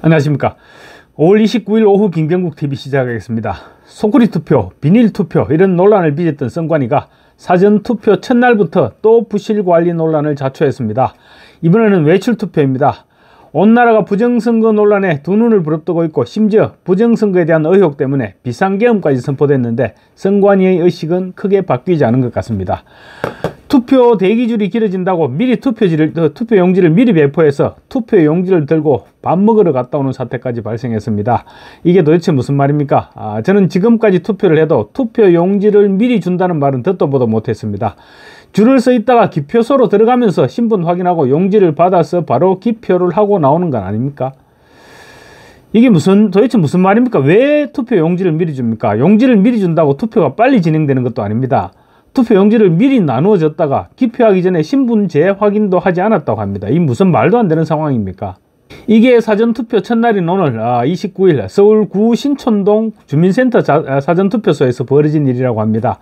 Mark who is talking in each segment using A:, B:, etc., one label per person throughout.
A: 안녕하십니까. 5월 29일 오후 김경국TV 시작하겠습니다. 소쿠리 투표, 비닐 투표 이런 논란을 빚었던 선관위가 사전투표 첫날부터 또 부실관리 논란을 자초했습니다. 이번에는 외출투표입니다. 온 나라가 부정선거 논란에 두 눈을 부릅뜨고 있고 심지어 부정선거에 대한 의혹 때문에 비상계엄까지 선포됐는데 선관위의 의식은 크게 바뀌지 않은 것 같습니다. 투표 대기줄이 길어진다고 미리 투표용지를 미리 배포해서 투표용지를 들고 밥 먹으러 갔다 오는 사태까지 발생했습니다. 이게 도대체 무슨 말입니까? 저는 지금까지 투표를 해도 투표용지를 미리 준다는 말은 듣도 보도 못했습니다. 줄을 서 있다가 기표소로 들어가면서 신분 확인하고 용지를 받아서 바로 기표를 하고 나오는 건 아닙니까? 이게 도대체 무슨 말입니까? 왜 투표용지를 미리 줍니까? 용지를 미리 준다고 투표가 빨리 진행되는 것도 아닙니다. 투표 용지를 미리 나누어 줬다가 기표하기 전에 신분 재확인도 하지 않았다고 합니다. 이 무슨 말도 안 되는 상황입니까? 이게 사전투표 첫날인 오늘 29일 서울 구 신촌동 주민센터 사전투표소에서 벌어진 일이라고 합니다.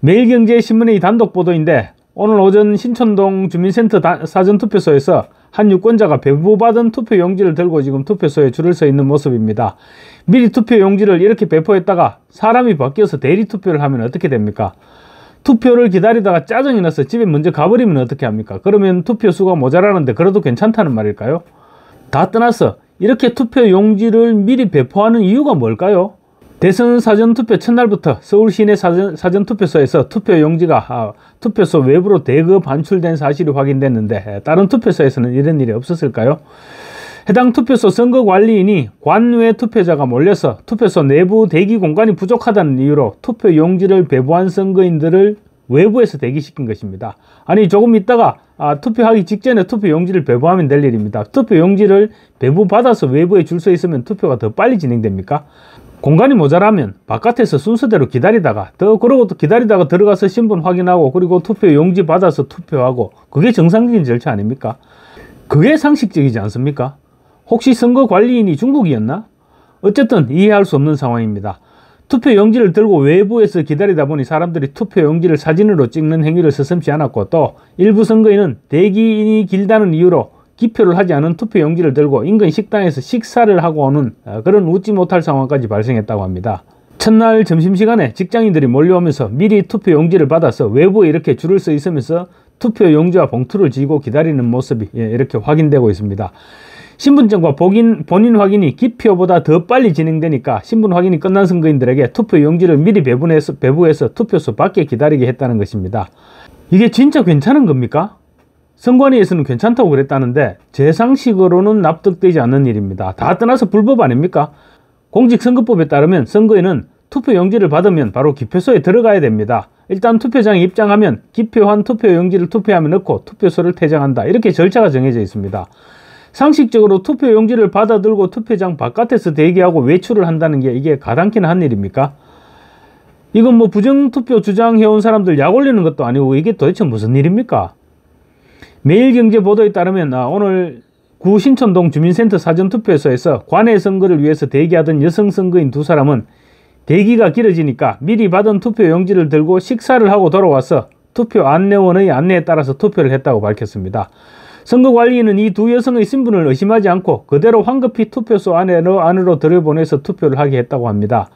A: 매일경제신문의 단독 보도인데 오늘 오전 신촌동 주민센터 사전투표소에서 한 유권자가 배부받은 투표용지를 들고 지금 투표소에 줄을 서 있는 모습입니다. 미리 투표용지를 이렇게 배포했다가 사람이 바뀌어서 대리투표를 하면 어떻게 됩니까? 투표를 기다리다가 짜증이 나서 집에 먼저 가버리면 어떻게 합니까? 그러면 투표수가 모자라는데 그래도 괜찮다는 말일까요? 다 떠나서 이렇게 투표용지를 미리 배포하는 이유가 뭘까요? 대선 사전투표 첫날부터 서울 시내 사전투표소에서 투표용지가 투표소 외부로 대거 반출된 사실이 확인됐는데 다른 투표소에서는 이런 일이 없었을까요? 해당 투표소 선거관리인이 관외 투표자가 몰려서 투표소 내부 대기 공간이 부족하다는 이유로 투표용지를 배부한 선거인들을 외부에서 대기시킨 것입니다. 아니 조금 있다가 투표하기 직전에 투표용지를 배부하면 될 일입니다. 투표용지를 배부받아서 외부에 줄 서 있으면 투표가 더 빨리 진행됩니까? 공간이 모자라면 바깥에서 순서대로 기다리다가 그러고 또 기다리다가 들어가서 신분 확인하고 그리고 투표용지 받아서 투표하고 그게 정상적인 절차 아닙니까? 그게 상식적이지 않습니까? 혹시 선거관리인이 중국이었나? 어쨌든 이해할 수 없는 상황입니다. 투표용지를 들고 외부에서 기다리다 보니 사람들이 투표용지를 사진으로 찍는 행위를 서슴지 않았고 또 일부 선거인은 대기인이 길다는 이유로 기표를 하지 않은 투표용지를 들고 인근 식당에서 식사를 하고 오는 그런 웃지 못할 상황까지 발생했다고 합니다. 첫날 점심시간에 직장인들이 몰려오면서 미리 투표용지를 받아서 외부에 이렇게 줄을 서 있으면서 투표용지와 봉투를 쥐고 기다리는 모습이 이렇게 확인되고 있습니다. 신분증과 본인 확인이 기표보다 더 빨리 진행되니까 신분 확인이 끝난 선거인들에게 투표용지를 미리 배부해서 투표소 밖에 기다리게 했다는 것입니다. 이게 진짜 괜찮은 겁니까? 선관위에서는 괜찮다고 그랬다는데 제 상식으로는 납득되지 않는 일입니다. 다 떠나서 불법 아닙니까? 공직선거법에 따르면 선거인은 투표용지를 받으면 바로 기표소에 들어가야 됩니다. 일단 투표장에 입장하면 기표한 투표용지를 투표함에 넣고 투표소를 퇴장한다. 이렇게 절차가 정해져 있습니다. 상식적으로 투표용지를 받아들고 투표장 바깥에서 대기하고 외출을 한다는 게 이게 가당키나 한 일입니까? 이건 뭐 부정투표 주장해온 사람들 약 올리는 것도 아니고 이게 도대체 무슨 일입니까? 매일경제 보도에 따르면 오늘 구 신촌동 주민센터 사전투표소에서 관외 선거를 위해서 대기하던 여성 선거인 두 사람은 대기가 길어지니까 미리 받은 투표용지를 들고 식사를 하고 돌아와서 투표 안내원의 안내에 따라서 투표를 했다고 밝혔습니다. 선거관리인은 이 두 여성의 신분을 의심하지 않고 그대로 황급히 투표소 안으로 들여보내서 투표를 하게 했다고 합니다.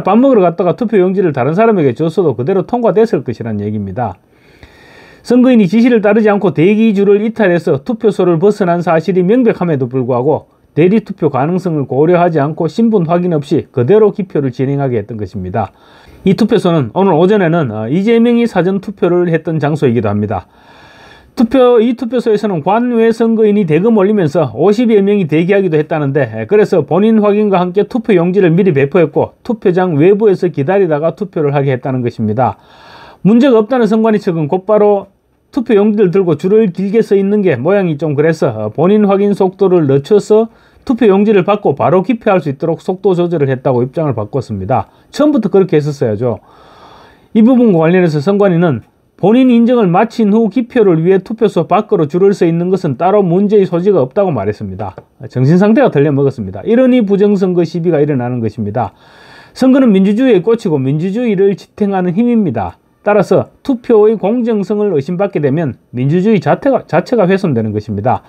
A: 밥 먹으러 갔다가 투표용지를 다른 사람에게 줬어도 그대로 통과됐을 것이란 얘기입니다. 선거인이 지시를 따르지 않고 대기줄을 이탈해서 투표소를 벗어난 사실이 명백함에도 불구하고 대리투표 가능성을 고려하지 않고 신분 확인 없이 그대로 기표를 진행하게 했던 것입니다. 이 투표소는 오늘 오전에는 이재명이 사전투표를 했던 장소이기도 합니다. 이 투표소에서는 관외 선거인이 대거 몰리면서 50여 명이 대기하기도 했다는데 그래서 본인 확인과 함께 투표용지를 미리 배포했고 투표장 외부에서 기다리다가 투표를 하게 했다는 것입니다. 문제가 없다는 선관위 측은 곧바로 투표용지를 들고 줄을 길게 서 있는 게 모양이 좀 그래서 본인 확인 속도를 늦춰서 투표용지를 받고 바로 기표할 수 있도록 속도 조절을 했다고 입장을 바꿨습니다. 처음부터 그렇게 했었어야죠. 이 부분과 관련해서 선관위는 본인 인정을 마친 후 기표를 위해 투표소 밖으로 줄을 서 있는 것은 따로 문제의 소지가 없다고 말했습니다. 정신상태가 들려먹었습니다. 이러니 부정선거 시비가 일어나는 것입니다. 선거는 민주주의의 꽃이고 민주주의를 지탱하는 힘입니다. 따라서 투표의 공정성을 의심받게 되면 민주주의 자체가 훼손되는 것입니다.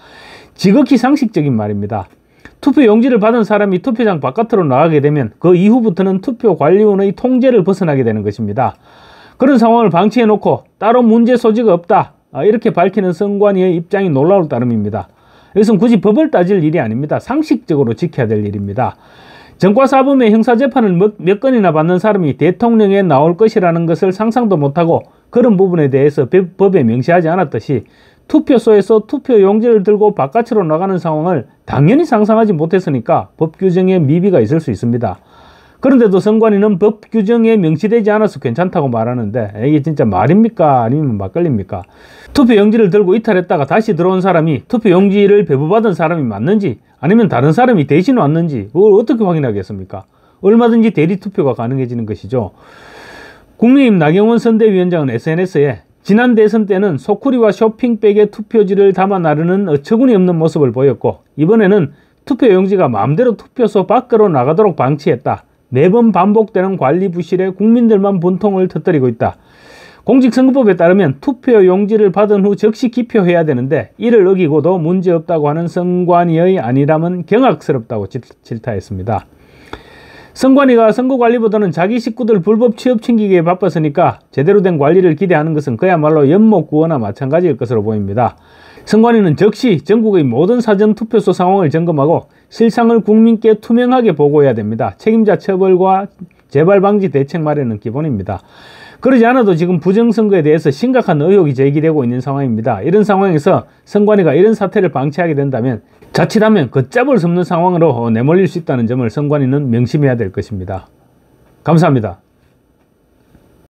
A: 지극히 상식적인 말입니다. 투표 용지를 받은 사람이 투표장 바깥으로 나가게 되면 그 이후부터는 투표관리원의 통제를 벗어나게 되는 것입니다. 그런 상황을 방치해 놓고 따로 문제 소지가 없다, 이렇게 밝히는 선관위의 입장이 놀라울 따름입니다. 이것은 굳이 법을 따질 일이 아닙니다. 상식적으로 지켜야 될 일입니다. 전과사범의 형사재판을 몇 건이나 받는 사람이 대통령에 나올 것이라는 것을 상상도 못하고 그런 부분에 대해서 법에 명시하지 않았듯이 투표소에서 투표용지를 들고 바깥으로 나가는 상황을 당연히 상상하지 못했으니까 법 규정에 미비가 있을 수 있습니다. 그런데도 선관위는 법 규정에 명시되지 않아서 괜찮다고 말하는데 이게 진짜 말입니까? 아니면 막걸리입니까? 투표용지를 들고 이탈했다가 다시 들어온 사람이 투표용지를 배부받은 사람이 맞는지 아니면 다른 사람이 대신 왔는지 그걸 어떻게 확인하겠습니까? 얼마든지 대리투표가 가능해지는 것이죠. 국민의힘 나경원 선대위원장은 SNS에 지난 대선 때는 소쿠리와 쇼핑백에 투표지를 담아 나르는 어처구니 없는 모습을 보였고 이번에는 투표용지가 마음대로 투표소 밖으로 나가도록 방치했다. 매번 반복되는 관리 부실에 국민들만 분통을 터뜨리고 있다. 공직선거법에 따르면 투표용지를 받은 후 즉시 기표해야 되는데 이를 어기고도 문제없다고 하는 선관위의 안일함은 경악스럽다고 질타했습니다. 선관위가 선거관리보다는 자기 식구들 불법 취업 챙기기에 바빴으니까 제대로 된 관리를 기대하는 것은 그야말로 연못구어나 마찬가지일 것으로 보입니다. 선관위는 즉시 전국의 모든 사전투표소 상황을 점검하고 실상을 국민께 투명하게 보고해야 됩니다. 책임자 처벌과 재발 방지 대책 마련은 기본입니다. 그러지 않아도 지금 부정선거에 대해서 심각한 의혹이 제기되고 있는 상황입니다. 이런 상황에서 선관위가 이런 사태를 방치하게 된다면 자칫하면 걷잡을 수 없는 상황으로 내몰릴 수 있다는 점을 선관위는 명심해야 될 것입니다. 감사합니다.